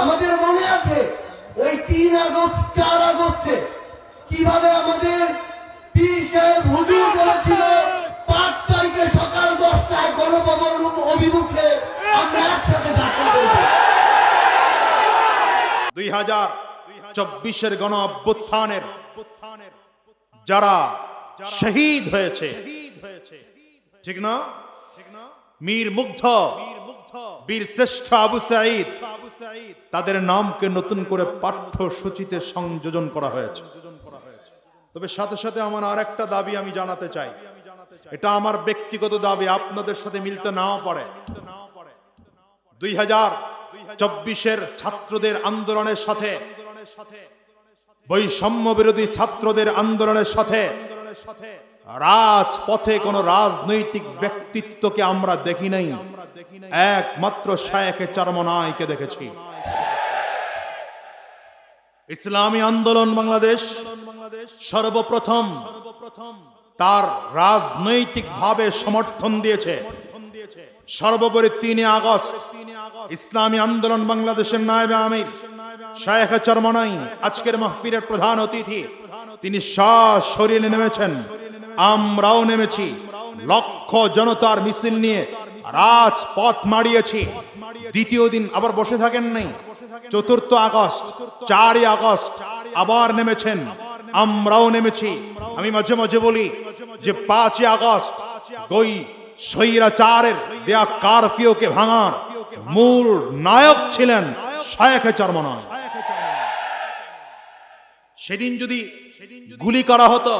আমাদের মনে আছে ওই 3 আগস্ট 4 আগস্টে কিভাবে আমাদের পীর সাহেব হুজুর বলেছিল 5 তারিখে সকাল 10টায় গণভবন অভিমুখে আমরা একসাথে যাত্রা করব। 2024-এর গণ অভ্যুত্থানের যারা শহীদ হয়েছে, ঠিক না? মীর মুগ্ধ, বীর শ্রেষ্ঠ আবু সাঈদ, তাদের নামকে নতুন করে পাঠ্যসূচিতে সংযোজন করা হয়েছে। তবে সাথে সাথে আমার আরেকটা দাবি আমি জানাতে চাই, এটা আমার ব্যক্তিগত দাবি, আপনাদের সাথে মিলতে নাও পারে। 2024-এর ছাত্রদের আন্দোলনের সাথে, বৈষম্য বিরোধী ছাত্রদের আন্দোলনের সাথে রাজপথে কোন রাজনৈতিক ব্যক্তিত্বকে আমরা দেখি নাই, একমাত্র শায়েখে চরমনাইকে দেখেছি। ইসলামী আন্দোলন বাংলাদেশ সর্বপ্রথম তার রাজনৈতিক ভাবে সমর্থন দিয়েছে। সর্বোপরি 3 আগস্ট ইসলামী আন্দোলন বাংলাদেশের নায়েবে আমির শায়েখে চরমনাই, আজকের মাহফিলের প্রধান অতিথি, তিনি সশরীরে নেমেছেন, আমরাও নেমেছি। লক্ষ জনতার মিছিল নিয়ে রাজপথ মাড়িয়েছি। দ্বিতীয় দিন আবার বসে থাকেন নাই, 4 আগস্ট 4 আগস্ট আবার নেমেছেন, আমরাও নেমেছি। আমি মাঝে মাঝে বলি যে 5 আগস্ট ওই স্বৈরাচারের দেয়া কারফিউকে ভাঙার মূল নায়ক ছিলেন শায়েখে চরমনাই। সেদিন যদি গুলি করা হতো,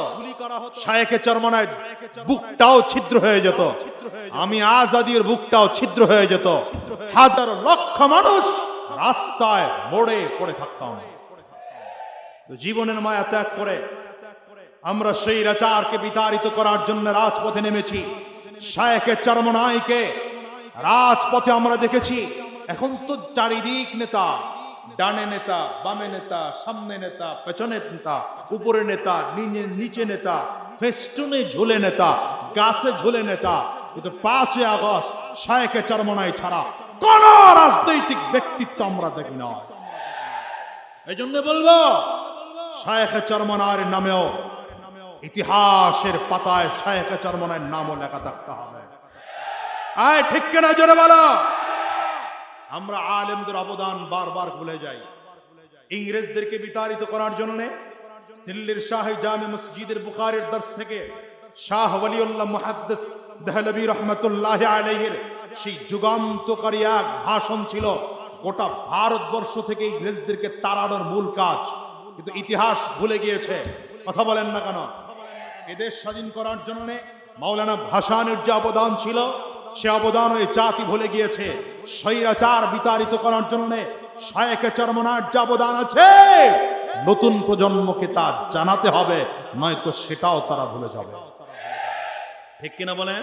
শায়েখে চরমনাইর বুকটাও ছিদ্র হয়ে যেত, আমি আজাদির বুকটাও ছিদ্র হয়ে যেত, হাজার লক্ষ মানুষ রাস্তায় মোড়ে পড়ে থাকতাম। জীবনের মায়া ত্যাগ করে আমরা স্বৈরাচারকে বিতাড়িত করার জন্য রাজপথে নেমেছি। শায়েখে চরমনাইকে রাজপথে আমরা দেখেছি। এখন তো চারিদিক নেতা, ডানে নেতা, বামে নেতা, সামনে নেতা, পেছনে নেতা, উপরে নেতা, নিচে নেতা, ফেস্টুনে ঝুলে নেতা, গাছে ঝুলে নেতা, কিন্তু 5 আগস্ট শায়েখে চরমনাই ছাড়া কোন রাজনৈতিক ব্যক্তিত্ব আমরা দেখি না। এই জন্য বলবো শায়েখে চরমনাইয়ের নামেও ইতিহাসের পাতায় শায়েখে চরমনাইয়ের নামও লেখা থাকতে হবে। আয় ঠিক কিনা জোরে বলো। আমরা আলেমদের অবদান বারবার ভুলে যাই। ইংরেজদেরকে বিতাড়িত করার জন্য দিল্লির শাহী জামে মসজিদের বুখারীর দর্স থেকে শাহ ওয়ালিউল্লাহ মুহাদ্দিস দেহলভী রহমাতুল্লাহি আলাইহির সেই যুগান্তকারী এক ভাষণ ছিল। গোটা ভারতবর্ষ থেকে ইংরেজদেরকে তাড়ানোর মূল কাজ, কিন্তু ইতিহাস ভুলে গিয়েছে। কথা বলেন না কেন? এদেশ স্বাধীন করার জন্য মাওলানা ভাসানীর যে অবদান ছিল, সে অবদান ওই জাতি ভুলে গিয়েছে। স্বৈরাচার বিতাড়িত করার জন্য শায়েখে চরমনাইয়ের যে অবদান আছে, নতুন প্রজন্মকে তা জানাতে হবে, নয়তো সেটাও তারা ভুলে যাবে। ঠিক কিনা বলেন?